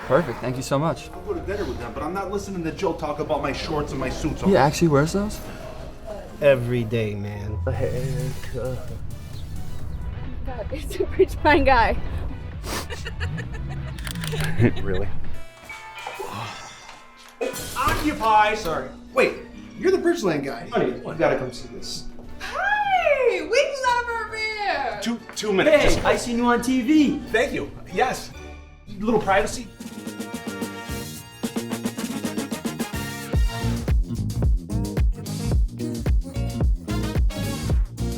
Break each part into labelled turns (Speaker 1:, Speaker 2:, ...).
Speaker 1: Perfect. Thank you so much.
Speaker 2: I'll go to dinner with them, but I'm not listening to Joe talk about my shorts and my suits.
Speaker 1: He actually wears those?
Speaker 3: Every day, man.
Speaker 4: God, it's a Bridgeland guy.
Speaker 2: Really? Occupy! Sorry. Wait, you're the Bridgeland guy. Honey, you gotta come see this.
Speaker 5: Hey, we love her beer.
Speaker 2: 2 minutes.
Speaker 1: Hey, I seen you on TV.
Speaker 2: Thank you. Yes. A little privacy.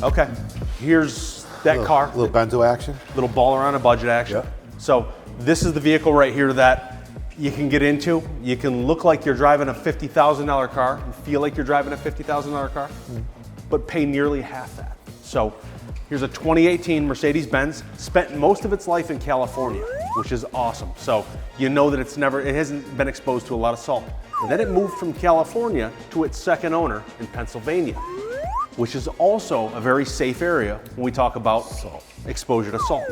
Speaker 2: Okay, here's that car.
Speaker 6: Little benzo action.
Speaker 2: Little baller on a budget action.
Speaker 6: Yep.
Speaker 2: So this is the vehicle right here that you can get into. You can look like you're driving a $50,000 car and feel like you're driving a $50,000 car, but pay nearly half that. So here's a 2018 Mercedes-Benz, spent most of its life in California, which is awesome. So you know that it hasn't been exposed to a lot of salt. And then it moved from California to its second owner in Pennsylvania, which is also a very safe area when we talk about salt. Exposure to salt,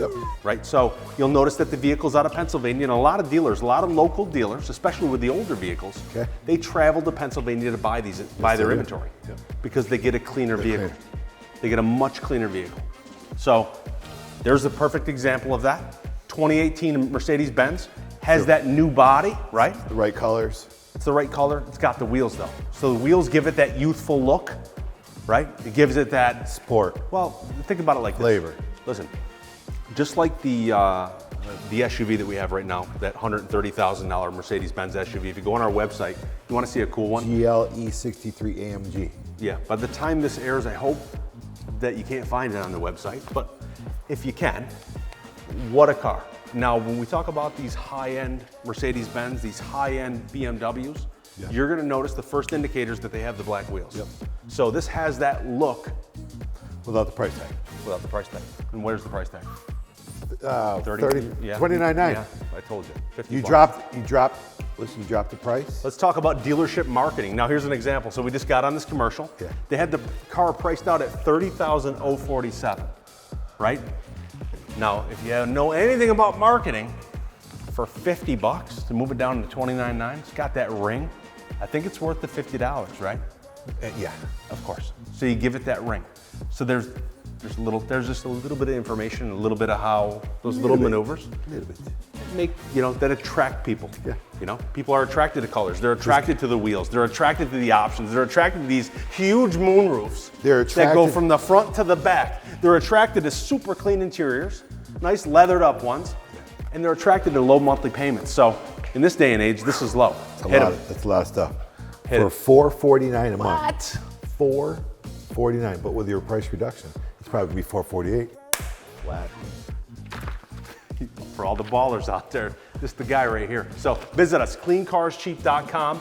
Speaker 2: right? So you'll notice that the vehicle's out of Pennsylvania, and a lot of dealers, a lot of local dealers, especially with the older vehicles, they travel to Pennsylvania to buy their inventory because they get a cleaner vehicle. They get a much cleaner vehicle. So there's the perfect example of that. 2018 Mercedes-Benz has that new body, right?
Speaker 6: The right colors.
Speaker 2: It's the right color. It's got the wheels though. So the wheels give it that youthful look, right? It gives it that
Speaker 6: sport.
Speaker 2: Well, think about it like
Speaker 6: flavor.
Speaker 2: This. Listen, just like the SUV that we have right now, that $130,000 Mercedes-Benz SUV. If you go on our website, you want to see a cool one?
Speaker 6: GLE 63 AMG.
Speaker 2: Yeah. By the time this airs, I hope that you can't find it on the website, but if you can, what a car. Now, when we talk about these high-end Mercedes-Benz, these high-end BMWs, you're going to notice the first indicators that they have the black wheels. So this has that look.
Speaker 6: Without the price tag.
Speaker 2: Without the price tag. And where's the price tag?
Speaker 6: 30, yeah. $29.9.
Speaker 2: Yeah, I told you. 50
Speaker 6: You
Speaker 2: bucks.
Speaker 6: dropped the price.
Speaker 2: Let's talk about dealership marketing. Now here's an example. So we just got on this commercial. They had the car priced out at $30,047, right? Now, if you know anything about marketing, for 50 bucks to move it down to $29.9, it's got that ring. I think it's worth the $50, right?
Speaker 6: Yeah,
Speaker 2: of course. So you give it that ring. So there's just a little bit of information, a little bit of how those little maneuvers make, that attract people. People are attracted to colors. They're attracted to the wheels. They're attracted to the options. They're attracted to these huge moonroofs that go from the front to the back. They're attracted to super clean interiors, nice leathered up ones, and they're attracted to low monthly payments. So in this day and age, this is low.
Speaker 6: That's a lot of stuff. For $449 a month. What? $449, but with your price reduction, it's probably gonna be $448.
Speaker 2: Flat. For all the ballers out there, this is the guy right here. So visit us, cleancarscheap.com.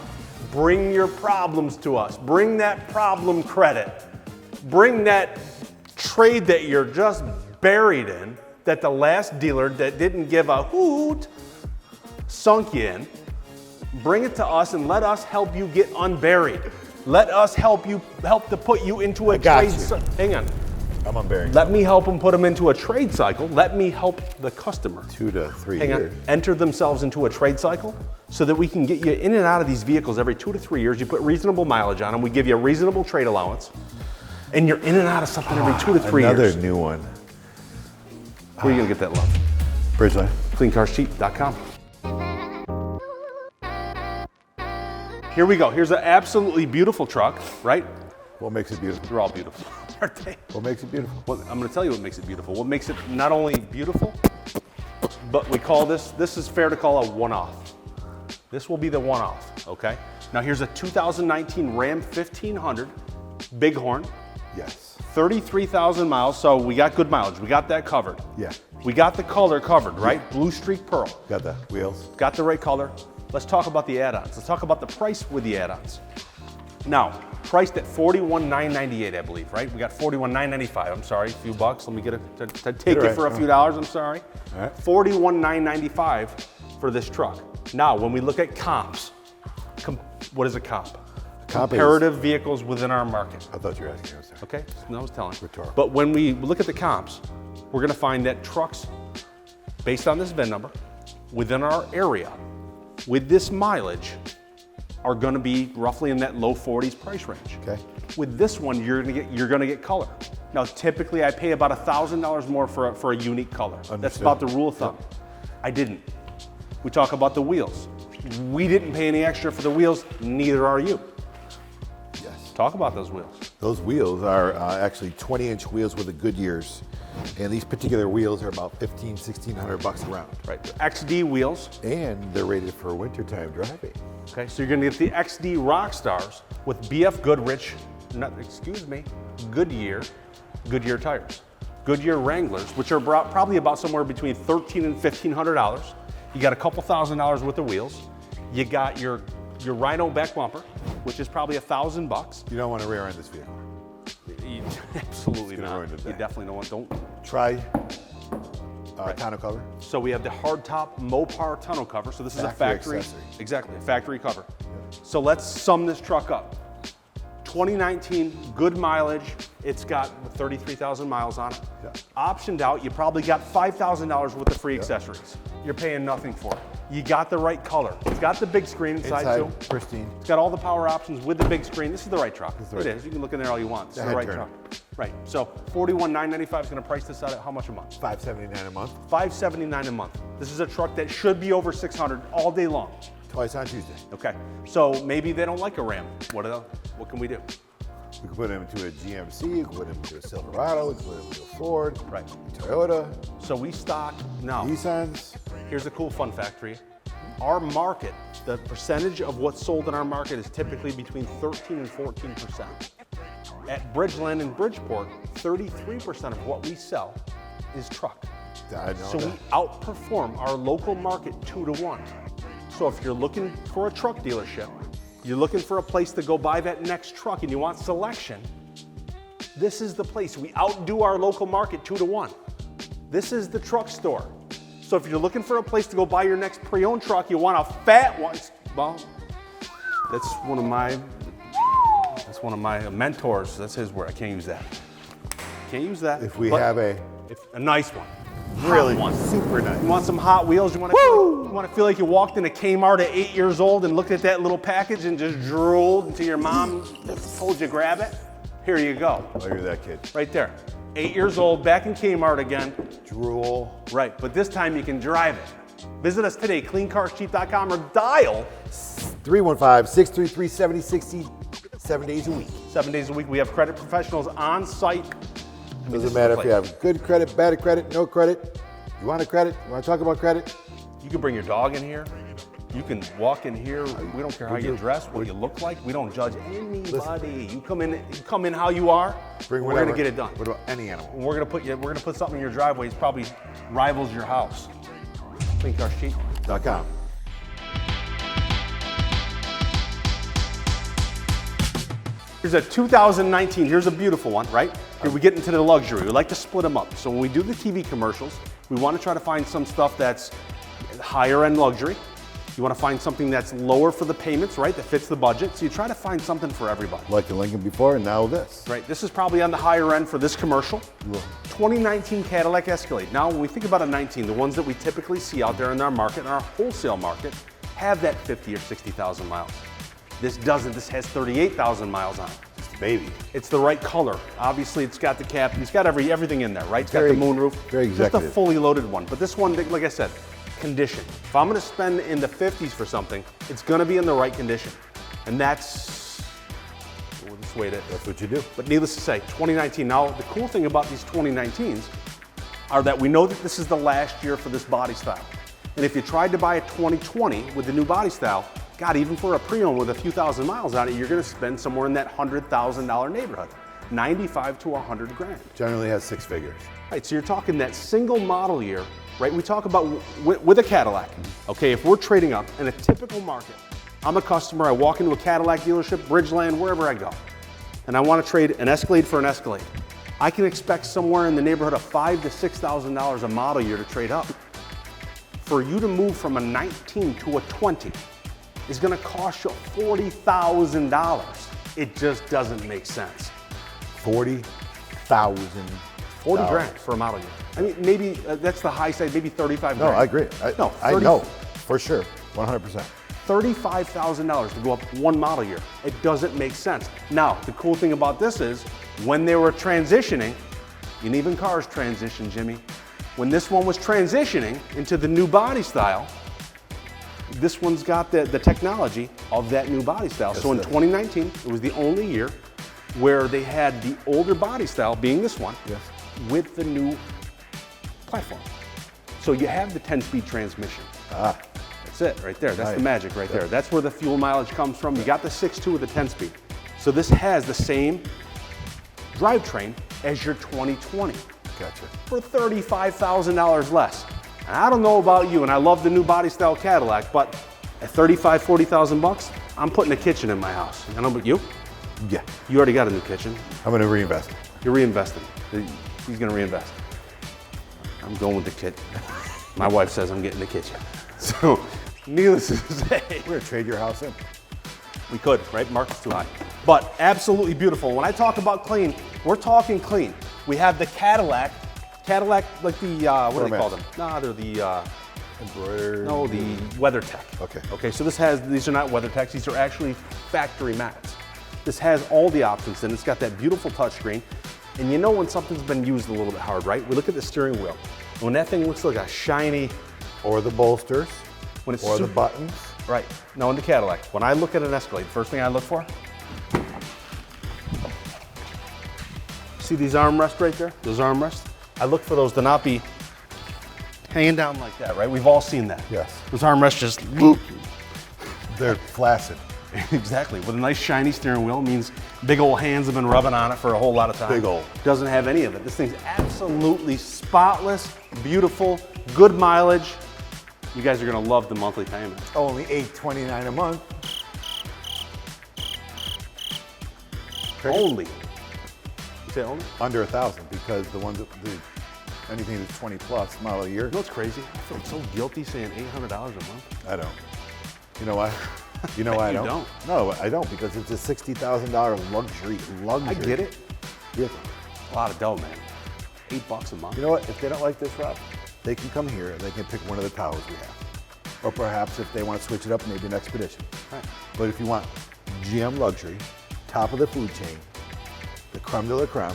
Speaker 2: Bring your problems to us. Bring that problem credit. Bring that trade that you're just buried in, that the last dealer that didn't give a hoot sunk you in. Bring it to us and let us help you get unburied. Let us help to put you into a trade cycle. Hang on.
Speaker 6: I'm unburying.
Speaker 2: Let me help them put them into a trade cycle. Let me help the customer.
Speaker 6: 2 to 3
Speaker 2: Hang
Speaker 6: years.
Speaker 2: on. Enter themselves into a trade cycle so that we can get you in and out of these vehicles every 2 to 3 years. You put reasonable mileage on them. We give you a reasonable trade allowance. And you're in and out of something every 2 to 3 years.
Speaker 6: Another new one.
Speaker 2: Where are you going to get that love?
Speaker 6: Bridgeland.
Speaker 2: Cleancarscheap.com. Here we go. Here's an absolutely beautiful truck, right?
Speaker 6: What makes it beautiful?
Speaker 2: They're all beautiful, aren't they?
Speaker 6: What makes it beautiful?
Speaker 2: Well, I'm going to tell you what makes it beautiful. What makes it not only beautiful, but we call this is fair to call a one-off. This will be the one-off, okay? Now here's a 2019 Ram 1500 Bighorn.
Speaker 6: Yes.
Speaker 2: 33,000 miles, so we got good mileage. We got that covered.
Speaker 6: Yeah.
Speaker 2: We got the color covered, right? Blue streak pearl.
Speaker 6: Got the wheels.
Speaker 2: Got the right color. Let's talk about the add-ons. Let's talk about the price with the add-ons. Now, priced at $41,998, I believe, right? We got $41,995. I'm sorry, a few bucks. Let me get it to take it for a few dollars. I'm sorry.
Speaker 6: All right.
Speaker 2: $41,995 for this truck. Now, when we look at comps, what is a comp? Comparative vehicles within our market.
Speaker 6: I thought you were asking.
Speaker 2: Okay, no, I was telling.
Speaker 6: Rhetorical.
Speaker 2: But when we look at the comps, we're going to find that trucks, based on this VIN number, within our area, with this mileage are gonna be roughly in that low 40s price range.
Speaker 6: Okay.
Speaker 2: With this one, you're gonna get color. Now, typically I pay about $1,000 more for a unique color. That's
Speaker 6: Understood.
Speaker 2: about the rule of thumb. I didn't. We talk about the wheels. We didn't pay any extra for the wheels, neither are you.
Speaker 6: Yes.
Speaker 2: Talk about those wheels.
Speaker 6: Those wheels are actually 20-inch wheels with the Goodyears. And these particular wheels are about $1,600 around.
Speaker 2: Right, XD wheels.
Speaker 6: And they're rated for wintertime driving.
Speaker 2: Okay, so you're gonna get the XD Rockstars with BF Goodyear tires. Goodyear Wranglers, which are probably about somewhere between $1,300 and $1,500. You got a couple $1,000s worth of wheels. You got your Rhino back bumper, which is probably $1,000.
Speaker 6: You don't want to rear end this vehicle.
Speaker 2: Absolutely
Speaker 6: It's gonna
Speaker 2: not.
Speaker 6: ruin the
Speaker 2: You
Speaker 6: day.
Speaker 2: definitely don't.
Speaker 6: Try tonneau cover.
Speaker 2: So we have the hardtop Mopar tonneau cover. So this is a
Speaker 6: Factory
Speaker 2: factory,
Speaker 6: accessory.
Speaker 2: exactly, a factory cover. So let's sum this truck up. 2019, good mileage. It's got 33,000 miles on it.
Speaker 6: Yeah.
Speaker 2: Optioned out, you probably got $5,000 worth of free accessories. You're paying nothing for it. You got the right color. It's got the big screen inside too.
Speaker 6: pristine.
Speaker 2: It's got all the power options with the big screen. This is the right truck.
Speaker 6: the right
Speaker 2: It is. You can look in there all you want. This is
Speaker 6: The
Speaker 2: the
Speaker 6: head
Speaker 2: right
Speaker 6: turner.
Speaker 2: truck. Right. So $41,995 is going to price this out at how much a month?
Speaker 6: $579 a month.
Speaker 2: $579 a month. This is a truck that should be over $600 all day long.
Speaker 6: Twice on Tuesday.
Speaker 2: Okay. So maybe they don't like a Ram. What can we do?
Speaker 6: We can put them into a GMC, we can put them into a Silverado, we can put them into a Ford,
Speaker 2: Right.
Speaker 6: Toyota,
Speaker 2: So we stock now.
Speaker 6: Nissans.
Speaker 2: Here's a cool fun fact for you. Our market, the percentage of what's sold in our market is typically between 13 and 14%. At Bridgeland and Bridgeport, 33% of what we sell is truck.
Speaker 6: I know
Speaker 2: So we
Speaker 6: that.
Speaker 2: outperform our local market 2-to-1. So if you're looking for a truck dealership, you're looking for a place to go buy that next truck and you want selection, this is the place. We outdo our local market 2-to-1. This is the truck store. So if you're looking for a place to go buy your next pre-owned truck, you want a fat one. Well, that's one of my mentors. That's his word. I can't use that. Can't use that.
Speaker 6: If we
Speaker 2: But
Speaker 6: have a
Speaker 2: a nice one.
Speaker 6: really
Speaker 2: Hot one.
Speaker 6: super nice.
Speaker 2: You want some Hot Wheels? You want to feel like you walked into Kmart at 8 years old and looked at that little package and just drooled until your mom told you grab it? Here you go.
Speaker 6: Look at that kid.
Speaker 2: Right there. 8 years old, back in Kmart again.
Speaker 6: Drool.
Speaker 2: Right, but this time you can drive it. Visit us today, cleancarscheap.com, or dial
Speaker 6: 315-633-7060, 7 days a week.
Speaker 2: 7 days a week. We have credit professionals on site.
Speaker 6: Doesn't
Speaker 2: this is
Speaker 6: matter
Speaker 2: the
Speaker 6: if you have good credit, bad credit, no credit. You want a credit? You want to talk about credit?
Speaker 2: You can bring your dog in here. You can walk in here. We don't care how you dress, what you look like. We don't judge anybody. You come in how you are.
Speaker 6: Bring
Speaker 2: we're
Speaker 6: whatever.
Speaker 2: gonna get it done.
Speaker 6: What about any animal?
Speaker 2: And we're gonna put something in your driveway that probably rivals your house.
Speaker 6: CleanCarSheet.com.
Speaker 2: Here's a 2019, here's a beautiful one, right? Here we get into the luxury. We like to split them up. So when we do the TV commercials, we want to try to find some stuff that's higher end luxury. You want to find something that's lower for the payments, right? That fits the budget. So you try to find something for everybody.
Speaker 6: Like the Lincoln before, and now this.
Speaker 2: Right, this is probably on the higher end for this commercial. 2019 Cadillac Escalade. Now, when we think about a 19, the ones that we typically see out there in our market, in our wholesale market, have that 50 or 60,000 miles. This doesn't. This has 38,000 miles on it.
Speaker 6: It's the baby.
Speaker 2: It's the right color. Obviously, it's got the cap. It's got everything in there, right? It's got
Speaker 6: Very-
Speaker 2: the moonroof.
Speaker 6: very
Speaker 2: Just a
Speaker 6: executive.
Speaker 2: fully loaded one. But this one, like I said, condition. If I'm going to spend in the 50s for something, it's going to be in the right condition. And that's the way it is.
Speaker 6: That's what you do.
Speaker 2: But needless to say, 2019. Now, the cool thing about these 2019s are that we know that this is the last year for this body style. And if you tried to buy a 2020 with the new body style, God, even for a pre-owned with a few thousand miles on it, you're going to spend somewhere in that $100,000 neighborhood, 95 to 100 grand.
Speaker 6: Generally has 6 figures.
Speaker 2: Right, so you're talking that single model year, right? We talk about with a Cadillac. Okay, if we're trading up in a typical market, I'm a customer, I walk into a Cadillac dealership, Bridgeland, wherever I go, and I want to trade an Escalade for an Escalade. I can expect somewhere in the neighborhood of $5,000 to $6,000 a model year to trade up. For you to move from a 19 to a 20 is going to cost you $40,000. It just doesn't make sense.
Speaker 6: 40,000.
Speaker 2: 40 grand for a model year. I mean, maybe that's the high side, maybe 35
Speaker 6: No,
Speaker 2: grand.
Speaker 6: I agree.
Speaker 2: No,
Speaker 6: I
Speaker 2: 30
Speaker 6: know for sure. 100%.
Speaker 2: $35,000 to go up one model year. It doesn't make sense. Now, the cool thing about this is when they were transitioning, and even cars transition, Jimmy, when this one was transitioning into the new body style, this one's got the technology of that new body style.
Speaker 6: Yes,
Speaker 2: so in
Speaker 6: sir.
Speaker 2: 2019, it was the only year where they had the older body style, being this one,
Speaker 6: Yes.
Speaker 2: with the new platform. So you have the 10-speed transmission.
Speaker 6: Ah,
Speaker 2: That's it right there. That's
Speaker 6: Right.
Speaker 2: the magic right there. That's where the fuel mileage comes from. You got the 6.2 with the 10-speed. So this has the same drivetrain as your 2020
Speaker 6: gotcha.
Speaker 2: for $35,000 less. And I don't know about you, and I love the new body style Cadillac, but at 35, 40,000 bucks, I'm putting a kitchen in my house. I don't know about you.
Speaker 6: Yeah,
Speaker 2: You already got a new kitchen.
Speaker 6: I'm gonna reinvest.
Speaker 2: You're reinvesting. He's gonna reinvest. I'm going with the kit. My wife says I'm getting the kitchen. So, needless to say,
Speaker 6: We're gonna trade your house in.
Speaker 2: we could, right? Market's too high. But absolutely beautiful. When I talk about clean, we're talking clean. We have the Cadillac like the, what do they call them? Nah, they're the,
Speaker 6: Embroidered.
Speaker 2: no, the WeatherTech.
Speaker 6: Okay.
Speaker 2: Okay, so these are not WeatherTechs, these are actually factory mats. This has all the options and it's got that beautiful touchscreen. And you know when something's been used a little bit hard, right? We look at the steering wheel. When that thing looks like a shiny,
Speaker 6: Or the bolsters.
Speaker 2: when it's
Speaker 6: Or the
Speaker 2: super-
Speaker 6: buttons.
Speaker 2: Right. No, in the Cadillac, when I look at an Escalade, first thing I look for, see these armrests right there? Those armrests? I look for those to not be hanging down like that, right? We've all seen that.
Speaker 6: Yes.
Speaker 2: Those armrests just,
Speaker 6: They're flaccid.
Speaker 2: exactly. With a nice shiny steering wheel means big old hands have been rubbing on it for a whole lot of time.
Speaker 6: Big old.
Speaker 2: Doesn't have any of it. This thing's absolutely spotless, beautiful, good mileage. You guys are gonna love the monthly payment.
Speaker 6: Only $829 a month.
Speaker 2: Only. You say only?
Speaker 6: Under 1,000 because the ones that anything that's 20 plus model year.
Speaker 2: You know what's crazy? I feel so guilty saying $800 a month.
Speaker 6: I don't. You know why? You know why I
Speaker 2: You
Speaker 6: don't?
Speaker 2: don't.
Speaker 6: No, I don't because it's a $60,000 luxury.
Speaker 2: I get it.
Speaker 6: vehicle.
Speaker 2: A lot of dough, man. $8 a month.
Speaker 6: You know what? If they don't like this route, they can come here and they can pick one of the towers we have. Or perhaps if they want to switch it up, maybe an Expedition.
Speaker 2: Right.
Speaker 6: But if you want GM luxury, top of the food chain, the creme de la creme,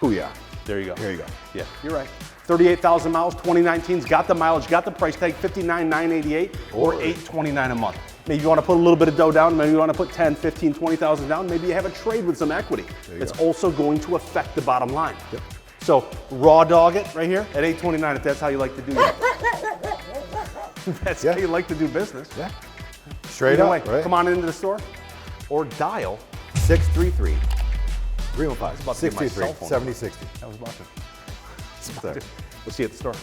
Speaker 6: Booyah.
Speaker 2: There you go.
Speaker 6: Here you go.
Speaker 2: Yeah, you're right. 38,000 miles, 2019's got the mileage, got the price tag, $59,988 or $829 a month. Maybe you want to put a little bit of dough down, maybe you want to put 10, 15, 20,000 down, maybe you have a trade with some equity.
Speaker 6: you
Speaker 2: That's
Speaker 6: go.
Speaker 2: also going to affect the bottom line.
Speaker 6: Yep.
Speaker 2: So raw dog it right here at $829 if that's how you like to do it. That's
Speaker 6: Yeah.
Speaker 2: how you like to do business.
Speaker 6: Yeah. Straight
Speaker 2: Either
Speaker 6: up,
Speaker 2: way,
Speaker 6: right?
Speaker 2: come on into the store or dial
Speaker 6: 633 315
Speaker 2: about to get my
Speaker 6: 633
Speaker 2: cell phone.
Speaker 6: 7060.
Speaker 2: I was watching.
Speaker 6: There.
Speaker 2: We'll see you at the store.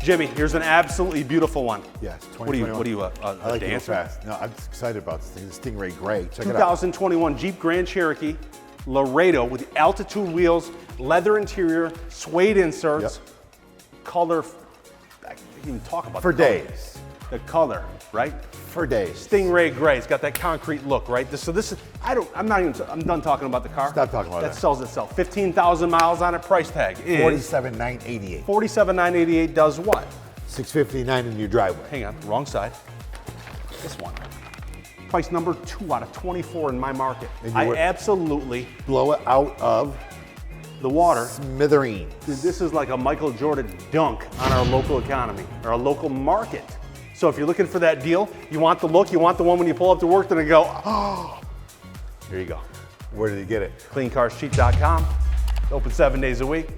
Speaker 2: Jimmy, here's an absolutely beautiful one.
Speaker 6: Yes,
Speaker 2: What are you,
Speaker 6: 2021.
Speaker 2: a
Speaker 6: I like to go
Speaker 2: dancer?
Speaker 6: fast. No, I'm excited about this thing. The Stingray Gray. Check it out.
Speaker 2: 2021 Jeep Grand Cherokee Laredo with altitude wheels, leather interior, suede inserts, color. I can't even talk about
Speaker 6: For
Speaker 2: the color.
Speaker 6: days.
Speaker 2: The color, right?
Speaker 6: For days.
Speaker 2: Stingray Gray. It's got that concrete look, right? So this is. I'm done talking about the car.
Speaker 6: Stop talking about
Speaker 2: that.
Speaker 6: that.
Speaker 2: Sells itself. 15,000 miles on it. Price tag is
Speaker 6: 47,988.
Speaker 2: $47,988. Does what?
Speaker 6: 659 in your driveway.
Speaker 2: Hang on, wrong side. This one. Price number 2 out of 24 in my market.
Speaker 6: And you
Speaker 2: I
Speaker 6: were-
Speaker 2: absolutely
Speaker 6: Blow it out of
Speaker 2: the water.
Speaker 6: smithereens.
Speaker 2: Dude, this is like a Michael Jordan dunk on our local economy, our local market. So if you're looking for that deal, you want the look, you want the one when you pull up to work, then you go, oh, there you go.
Speaker 6: Where did you get it?
Speaker 2: CleanCarsCheap.com. Open 7 days a week.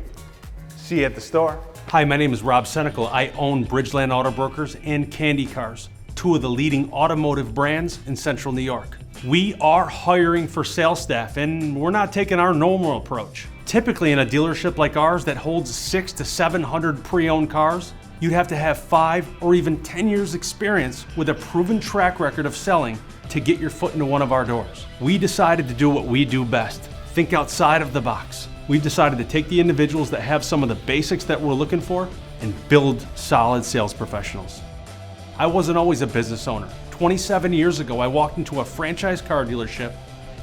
Speaker 2: See you at the store. Hi, my name is Rob Senecal. I own Bridgeland Auto Brokers and Candy Cars, two of the leading automotive brands in Central New York. We are hiring for sales staff, and we're not taking our normal approach. Typically in a dealership like ours that holds 600 to 700 pre-owned cars, you'd have to have 5 or even 10 years experience with a proven track record of selling to get your foot into one of our doors. We decided to do what we do best, think outside of the box. We've decided to take the individuals that have some of the basics that we're looking for and build solid sales professionals. I wasn't always a business owner. 27 years ago, I walked into a franchise car dealership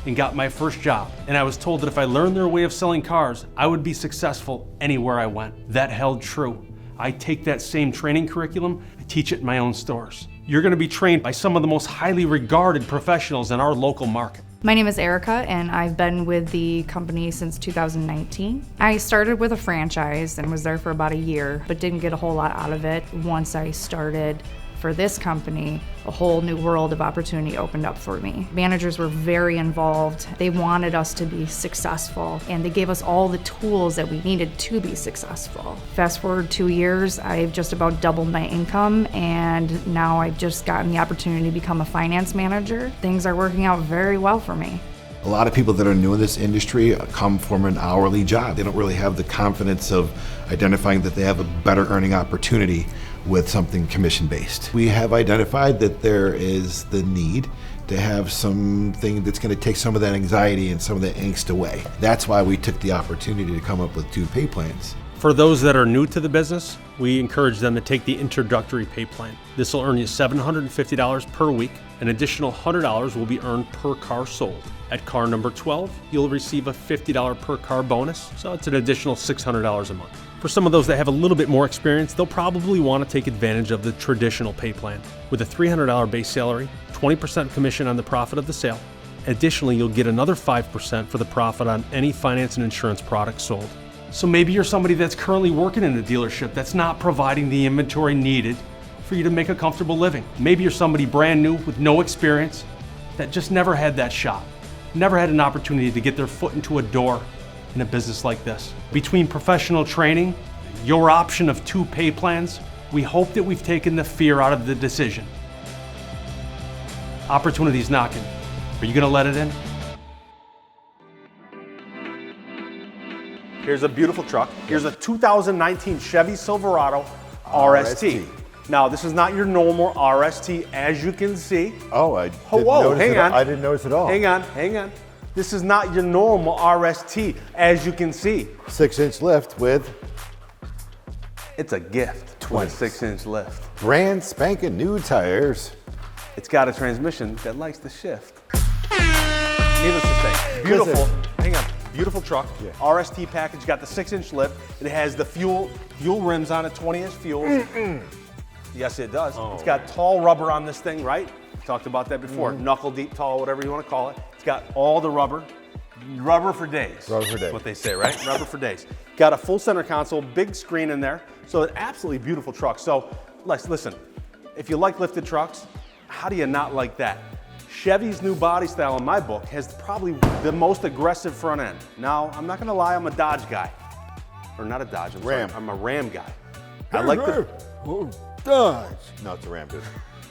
Speaker 2: and got my first job. And I was told that if I learned their way of selling cars, I would be successful anywhere I went. That held true. I take that same training curriculum and teach it in my own stores. You're gonna be trained by some of the most highly regarded professionals in our local market.
Speaker 7: My name is Erica, and I've been with the company since 2019. I started with a franchise and was there for about a year, but didn't get a whole lot out of it. Once I started for this company, a whole new world of opportunity opened up for me. Managers were very involved. They wanted us to be successful, and they gave us all the tools that we needed to be successful. Fast forward 2 years, I've just about doubled my income, and now I've just gotten the opportunity to become a finance manager. Things are working out very well for me.
Speaker 8: A lot of people that are new in this industry come from an hourly job. They don't really have the confidence of identifying that they have a better earning opportunity with something commission-based. We have identified that there is the need to have something that's going to take some of that anxiety and some of that angst away. That's why we took the opportunity to come up with 2 pay plans.
Speaker 2: For those that are new to the business, we encourage them to take the introductory pay plan. This will earn you $750 per week. An additional $100 will be earned per car sold. At car number 12, you'll receive a $50 per car bonus, so it's an additional $600 a month. For some of those that have a little bit more experience, they'll probably want to take advantage of the traditional pay plan. With a $300 base salary, 20% commission on the profit of the sale. Additionally, you'll get another 5% for the profit on any finance and insurance products sold. So maybe you're somebody that's currently working in a dealership that's not providing the inventory needed for you to make a comfortable living. Maybe you're somebody brand new with no experience that just never had that shot, never had an opportunity to get their foot into a door in a business like this. Between professional training, your option of 2 pay plans, we hope that we've taken the fear out of the decision. Opportunity's knocking. Are you gonna let it in? Here's a beautiful truck. Here's a 2019 Chevy Silverado RST. Now, this is not your normal RST, as you can see.
Speaker 6: Oh, I didn't notice it all.
Speaker 2: Hang on. This is not your normal RST, as you can see.
Speaker 6: 6-inch lift with
Speaker 2: It's a gift, with a 6-inch lift.
Speaker 6: brand spanking new tires.
Speaker 2: It's got a transmission that likes to shift. Needless to say, beautiful. Hang on. Beautiful truck,
Speaker 6: Yeah.
Speaker 2: RST package, got the 6-inch lift. It has the fuel rims on it, 20-inch fuels. Yes, it does. It's got tall rubber on this thing, right? Talked about that before. Knuckle deep, tall, whatever you want to call it. It's got all the rubber. Rubber for days.
Speaker 6: Rubber for days.
Speaker 2: That's what they say, right? Rubber for days. Got a full center console, big screen in there. So an absolutely beautiful truck. So listen, if you like lifted trucks, how do you not like that? Chevy's new body style in my book has probably the most aggressive front end. Now, I'm not gonna lie, I'm a Dodge guy. Or not a Dodge, I'm a Ram guy. I like the
Speaker 6: Dodge. No, it's a Ram, dude.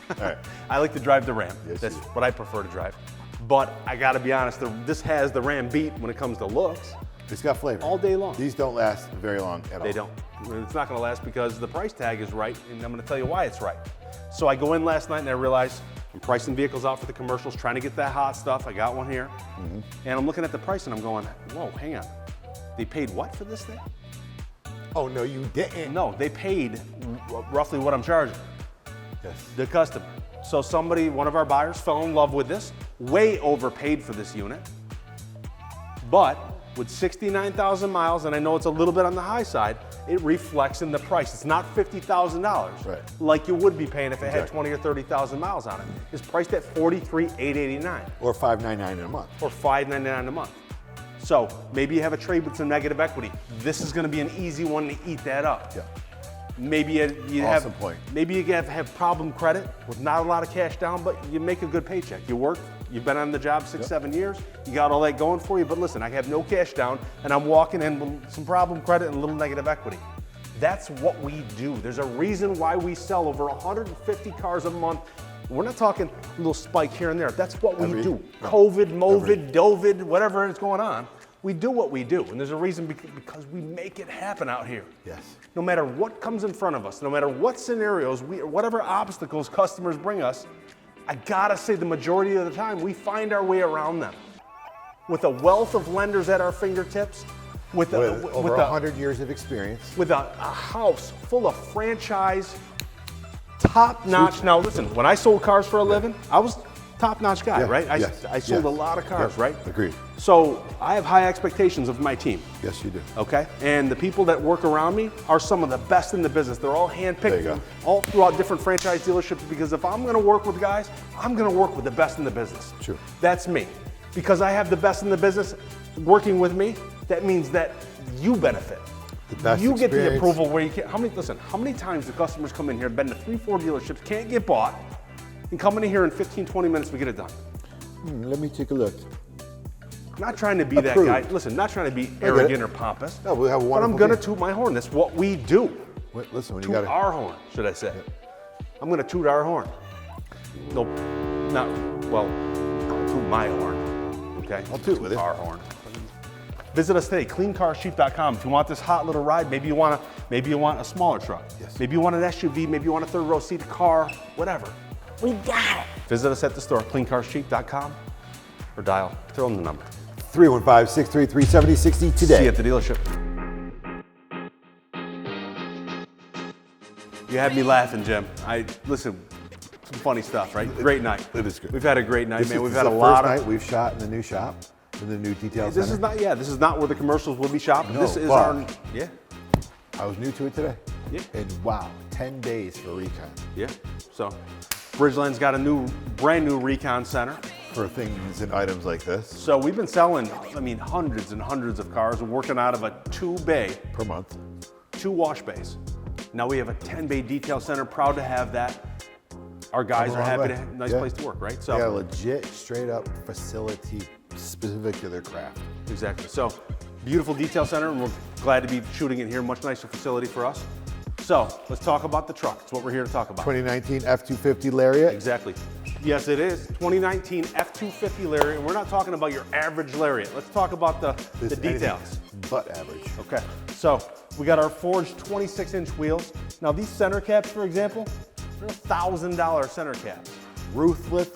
Speaker 6: All right.
Speaker 2: I like to drive the Ram.
Speaker 6: Yes,
Speaker 2: That's
Speaker 6: you do.
Speaker 2: what I prefer to drive. But I gotta be honest, this has the Ram beat when it comes to looks.
Speaker 6: It's got flavor.
Speaker 2: All day long.
Speaker 6: These don't last very long at all.
Speaker 2: They don't. It's not gonna last because the price tag is right, and I'm gonna tell you why it's right. So I go in last night and I realize I'm pricing vehicles out for the commercials, trying to get that hot stuff. I got one here. And I'm looking at the price and I'm going, whoa, hang on. They paid what for this thing?
Speaker 6: Oh, no, you didn't.
Speaker 2: No, they paid roughly what I'm charging.
Speaker 6: Yes.
Speaker 2: The customer. So one of our buyers fell in love with this, way overpaid for this unit. But with 69,000 miles, and I know it's a little bit on the high side, it reflects in the price. It's not $50,000
Speaker 6: Right.
Speaker 2: like you would be paying if it had
Speaker 6: Exactly.
Speaker 2: 20 or 30,000 miles on it. It's priced at $43,889
Speaker 6: Or $599 in a month.
Speaker 2: or $599 a month. So maybe you have a trade with some negative equity. This is going to be an easy one to eat that up.
Speaker 6: Yeah.
Speaker 2: Maybe you
Speaker 6: Awesome
Speaker 2: have
Speaker 6: point.
Speaker 2: Maybe you have problem credit with not a lot of cash down, but you make a good paycheck. You work, you've been on the job 6-7 years, you got all that going for you. But listen, I have no cash down, and I'm walking in with some problem credit and a little negative equity. That's what we do. There's a reason why we sell over 150 cars a month. We're not talking a little spike here and there. That's what we do. COVID, Movid, Dovid, whatever is going on. We do what we do, and there's a reason because we make it happen out here.
Speaker 6: Yes.
Speaker 2: No matter what comes in front of us, no matter what scenarios, whatever obstacles customers bring us, I gotta say the majority of the time we find our way around them. With a wealth of lenders at our fingertips, with
Speaker 6: Over 100 years of experience.
Speaker 2: with a house full of franchise, top notch. Now listen, when I sold cars for a living, I was top-notch guy,
Speaker 6: Yeah,
Speaker 2: right?
Speaker 6: yes,
Speaker 2: I sold
Speaker 6: yes.
Speaker 2: a lot of cars,
Speaker 6: Yep,
Speaker 2: right?
Speaker 6: agreed.
Speaker 2: So I have high expectations of my team,
Speaker 6: Yes, you do.
Speaker 2: okay? And the people that work around me are some of the best in the business. They're all
Speaker 6: There you
Speaker 2: handpicked
Speaker 6: go.
Speaker 2: all throughout different franchise dealerships, because if I'm gonna work with guys, I'm gonna work with the best in the business.
Speaker 6: True.
Speaker 2: That's me. Because I have the best in the business working with me, that means that you benefit.
Speaker 6: The best
Speaker 2: You get the
Speaker 6: experience.
Speaker 2: approval where you can't. How many times do customers come in here, been to 3-4 dealerships, can't get bought, and come in here in 15, 20 minutes, we get it done.
Speaker 6: Let me take a look.
Speaker 2: Not trying to be that
Speaker 6: Approved.
Speaker 2: guy. Listen, not trying to be
Speaker 6: get
Speaker 2: arrogant
Speaker 6: it.
Speaker 2: or pompous.
Speaker 6: No, we have a
Speaker 2: but I'm
Speaker 6: wonderful
Speaker 2: gonna
Speaker 6: team.
Speaker 2: toot my horn. That's what we do.
Speaker 6: Wait, listen, when you
Speaker 2: Toot
Speaker 6: got
Speaker 2: our horn, should I say. I'm gonna toot our horn. No, not, well, I'll toot my horn, okay?
Speaker 6: I'll toot with it.
Speaker 2: Our horn. Visit us today, cleancarsheep.com. If you want this hot little ride, maybe you want a smaller truck.
Speaker 6: Yes.
Speaker 2: Maybe you want an SUV, maybe you want a third row seat car, whatever. We got it. Visit us at the store, cleancarsheep.com, or throw in the number.
Speaker 6: 315-633-7060 today.
Speaker 2: See you at the dealership. You had me laughing, Jim. Listen, some funny stuff, right? Great night.
Speaker 6: It is good.
Speaker 2: We've had a great night,
Speaker 6: This
Speaker 2: man.
Speaker 6: is
Speaker 2: We've
Speaker 6: the
Speaker 2: had a
Speaker 6: first
Speaker 2: lot
Speaker 6: night
Speaker 2: of.
Speaker 6: we've shot in the new shop, in the new detail
Speaker 2: This
Speaker 6: center.
Speaker 2: this is not where the commercials will be shot.
Speaker 6: No,
Speaker 2: This is
Speaker 6: but-
Speaker 2: our, yeah,
Speaker 6: I was new to it today.
Speaker 2: Yeah.
Speaker 6: And wow, 10 days for recon.
Speaker 2: yeah. So, Bridgeland's got a brand new recon center.
Speaker 6: For things and items like this
Speaker 2: So we've been selling, hundreds and hundreds of cars. We're working out of a 2-bay,
Speaker 6: per month.
Speaker 2: 2 wash bays. Now we have a 10-bay detail center. Proud to have that. Our guys
Speaker 6: Come
Speaker 2: are
Speaker 6: a long
Speaker 2: happy
Speaker 6: way.
Speaker 2: to have a nice
Speaker 6: Yeah.
Speaker 2: place to work, right? So
Speaker 6: They got a legit, straight up facility specific to their craft.
Speaker 2: exactly. So beautiful detail center, and we're glad to be shooting it here. Much nicer facility for us. So let's talk about the truck. It's what we're here to talk about.
Speaker 6: 2019 F-250 Lariat.
Speaker 2: Exactly. Yes, it is. 2019 F-250 Lariat, and we're not talking about your average Lariat. Let's talk about the
Speaker 6: This
Speaker 2: details.
Speaker 6: anything but average.
Speaker 2: Okay, so we got our forged 26-inch wheels. Now these center caps, for example, they're $1,000 center caps.
Speaker 6: Ruthless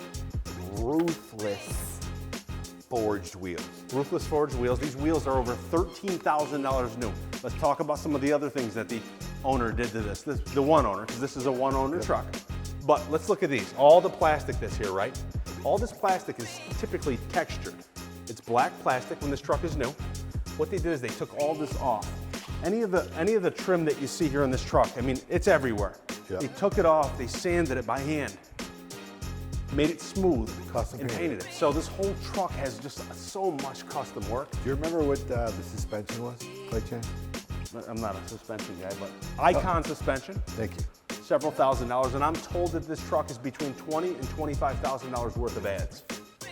Speaker 6: forged wheels.
Speaker 2: Ruthless forged wheels. These wheels are over $13,000 new. Let's talk about some of the other things that the owner did to this. The one owner, because this is a one-owner truck. But let's look at these. All the plastic that's here, right? All this plastic is typically textured. It's black plastic when this truck is new. What they did is they took all this off. Any of the trim that you see here on this truck, it's everywhere.
Speaker 6: Yeah.
Speaker 2: They took it off, they sanded it by hand, made it smooth,
Speaker 6: Custom
Speaker 2: and painted it. So this whole truck has just so much custom work.
Speaker 6: Do you remember what the suspension was, by chance?
Speaker 2: I'm not a suspension guy, but Icon suspension,
Speaker 6: Thank you.
Speaker 2: several $1,000s, and I'm told that this truck is between $20,000 and $25,000 worth of ads.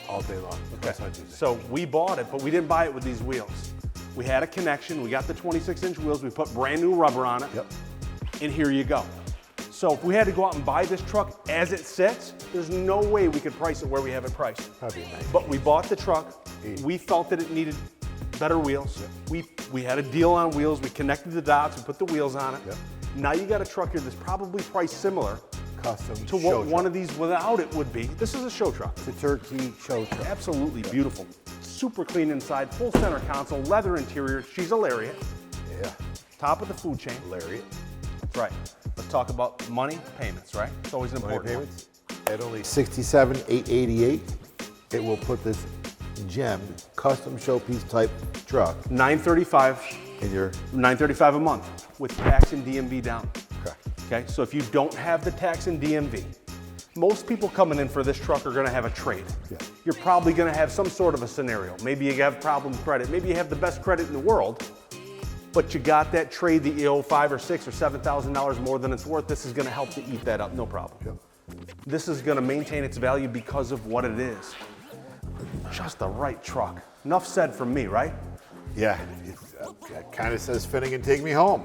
Speaker 6: All day long. That's what I do.
Speaker 2: So we bought it, but we didn't buy it with these wheels. We had a connection, we got the 26-inch wheels, we put brand new rubber on it,
Speaker 6: Yep.
Speaker 2: and here you go. So if we had to go out and buy this truck as it sits, there's no way we could price it where we have it priced.
Speaker 6: Probably a nice.
Speaker 2: But we bought the truck,
Speaker 6: 80.
Speaker 2: we felt that it needed better wheels. We had a deal on wheels, we connected the dots, we put the wheels on it.
Speaker 6: Yep.
Speaker 2: Now you got a truck here that's probably priced similar
Speaker 6: Custom
Speaker 2: to
Speaker 6: show
Speaker 2: what one
Speaker 6: truck.
Speaker 2: of these without it would be. This is a show truck.
Speaker 6: The turkey show truck.
Speaker 2: Absolutely beautiful. Super clean inside, full center console, leather interior. She's a Lariat.
Speaker 6: Yeah.
Speaker 2: Top of the food chain.
Speaker 6: Lariat.
Speaker 2: That's right. Let's talk about money, payments, right? It's always an
Speaker 6: Money
Speaker 2: important one.
Speaker 6: payments at only $67,888. It will put this gem custom showpiece type truck
Speaker 2: $935,
Speaker 6: in your.
Speaker 2: $935 a month with tax and DMV down.
Speaker 6: Okay.
Speaker 2: Okay, so if you don't have the tax and DMV, most people coming in for this truck are gonna have a trade.
Speaker 6: Yeah.
Speaker 2: You're probably gonna have some sort of a scenario. Maybe you have problem credit. Maybe you have the best credit in the world, but you got that trade that you owe $5,000 or $6,000 or $7,000 more than it's worth. This is gonna help to eat that up, no problem.
Speaker 6: Yep.
Speaker 2: This is gonna maintain its value because of what it is. Just the right truck. Enough said from me, right?
Speaker 6: Yeah. It kind of says Finnegan, take me home.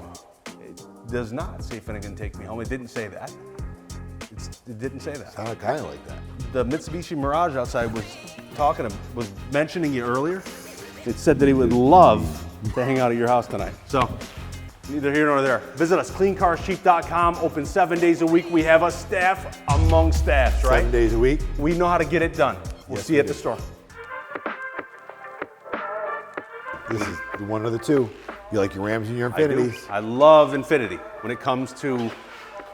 Speaker 2: It does not say Finnegan take me home. It didn't say that. It didn't say that.
Speaker 6: Sounded kind of like that.
Speaker 2: The Mitsubishi Mirage outside was mentioning you earlier. It said that he would love to hang out at your house tonight. So, neither here nor there. Visit us, cleancarsheep.com, open 7 days a week. We have a staff among staffs, right?
Speaker 6: 7 days a week.
Speaker 2: We know how to get it done. We'll
Speaker 6: Yes,
Speaker 2: see you
Speaker 6: we
Speaker 2: at the
Speaker 6: do.
Speaker 2: store.
Speaker 6: This is one of the two. You like your Rams and your
Speaker 2: I do.
Speaker 6: Infinities.
Speaker 2: I love Infinity when it comes to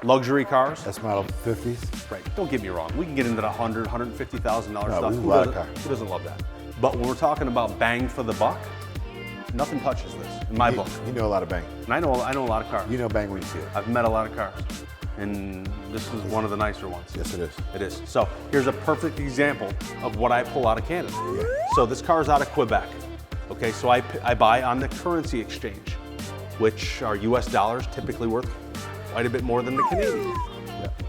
Speaker 2: luxury cars.
Speaker 6: S model 50s.
Speaker 2: Right, don't get me wrong. We can get into the $100,000, $150,000
Speaker 6: No,
Speaker 2: stuff.
Speaker 6: we love cars.
Speaker 2: Who doesn't love that? But when we're talking about bang for the buck, nothing touches this in my book.
Speaker 6: You know a lot of bang.
Speaker 2: And I know a lot of cars.
Speaker 6: You know bang when you see it.
Speaker 2: I've met a lot of cars, and this is one of the nicer ones.
Speaker 6: Yes, it is.
Speaker 2: It is. So here's a perfect example of what I pull out of Canada. So this car's out of Quebec. Okay, so I buy on the currency exchange, which are US dollars, typically worth quite a bit more than the Canadian.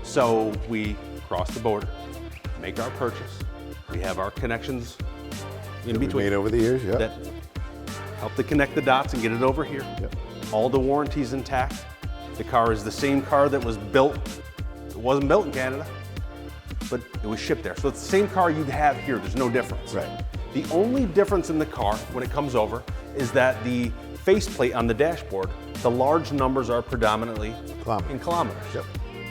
Speaker 2: So we cross the border, make our purchase. We have our connections in between.
Speaker 6: Made over the years, yeah.
Speaker 2: That help to connect the dots and get it over here.
Speaker 6: Yep.
Speaker 2: All the warranties intact. The car is the same car that was built. It wasn't built in Canada, but it was shipped there. So it's the same car you'd have here. There's no difference.
Speaker 6: Right.
Speaker 2: The only difference in the car when it comes over is that the faceplate on the dashboard, the large numbers are predominantly in kilometers.
Speaker 6: Yep.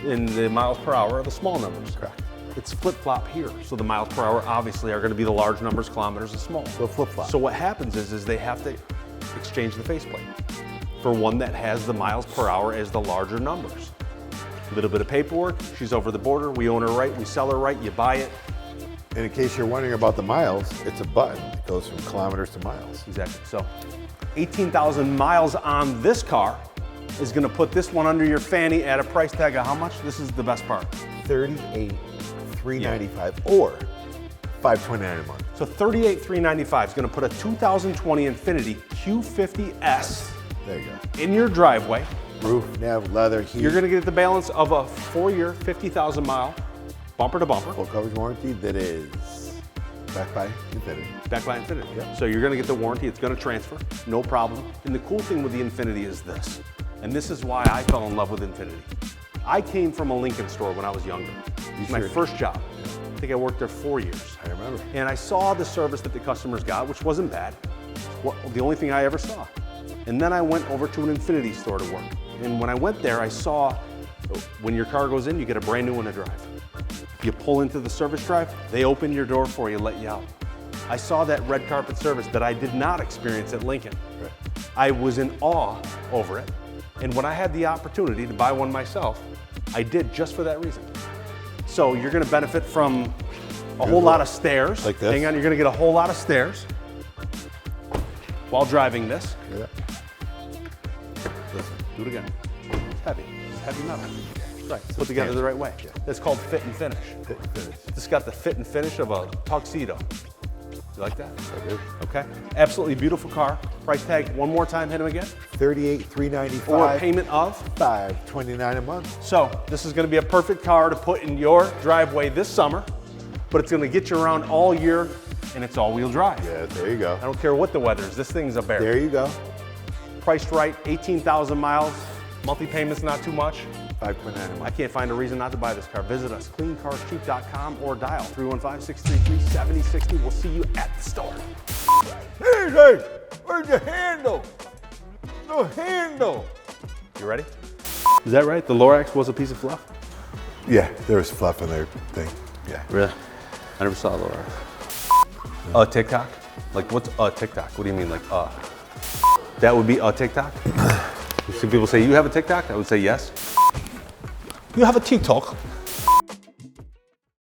Speaker 2: In the miles per hour are the small numbers.
Speaker 6: Correct.
Speaker 2: It's flip-flop here. So the miles per hour obviously are going to be the large numbers, kilometers, and small.
Speaker 6: So flip-flop.
Speaker 2: So what happens is they have to exchange the faceplate for one that has the miles per hour as the larger numbers. A little bit of paperwork, she's over the border, we own her right, we sell her right, you buy it.
Speaker 6: And in case you're wondering about the miles, it's a button. It goes from kilometers to miles.
Speaker 2: Exactly. So 18,000 miles on this car is going to put this one under your fanny at a price tag of how much? This is the best part.
Speaker 6: $38,395 or $529 a month.
Speaker 2: So $38,395 is going to put a 2020 Infiniti Q50S
Speaker 6: There you go.
Speaker 2: in your driveway.
Speaker 6: Roof, nav, leather, heat.
Speaker 2: You're going to get the balance of a 4-year, 50,000 mile bumper to bumper.
Speaker 6: full coverage warranty that is backed by Infinity.
Speaker 2: Backed by Infiniti.
Speaker 6: Yep.
Speaker 2: So you're going to get the warranty. It's going to transfer, no problem. And the cool thing with the Infiniti is this, and this is why I fell in love with Infiniti. I came from a Lincoln store when I was younger. It was my
Speaker 6: sure
Speaker 2: first job. I think I worked there 4 years.
Speaker 6: I remember.
Speaker 2: And I saw the service that the customers got, which wasn't bad. Well, the only thing I ever saw. And then I went over to an Infiniti store to work. And when I went there, I saw when your car goes in, you get a brand new one to drive. You pull into the service drive, they open your door for you, let you out. I saw that red carpet service that I did not experience at Lincoln.
Speaker 6: Right.
Speaker 2: I was in awe over it. And when I had the opportunity to buy one myself, I did just for that reason. So you're gonna benefit from a whole lot of stairs.
Speaker 6: Like this?
Speaker 2: Hang on, you're gonna get a whole lot of stairs while driving this.
Speaker 6: Yeah.
Speaker 2: Listen, do it again. It's heavy. It's heavy metal. Right, put together the right way. That's called fit and finish.
Speaker 6: Fit and finish.
Speaker 2: This got the fit and finish of a tuxedo. You like that?
Speaker 6: I do.
Speaker 2: Okay. Absolutely beautiful car. Price tag one more time, hit him again.
Speaker 6: $38,395
Speaker 2: Or a payment of.
Speaker 6: $529 a month.
Speaker 2: So this is going to be a perfect car to put in your driveway this summer, but it's going to get you around all year, and it's all-wheel drive.
Speaker 6: Yeah, there you go.
Speaker 2: I don't care what the weather is. This thing's a bear.
Speaker 6: There you go.
Speaker 2: Priced right, 18,000 miles. Monthly payments not too much.
Speaker 6: $529 a
Speaker 2: I
Speaker 6: month.
Speaker 2: can't find a reason not to buy this car. Visit us, cleancarscheap.com, or dial 315-633-7060. We'll see you at the store.
Speaker 6: Hey, where's the handle? The handle.
Speaker 2: You ready? Is that right? The Lorax was a piece of fluff?
Speaker 6: Yeah, there was fluff in their thing. Yeah.
Speaker 2: Really? I never saw a Lorax. A TikTok? Like, what's a TikTok? What do you mean, like, That would be a TikTok? You see people say, you have a TikTok? I would say yes. You have a TikTok?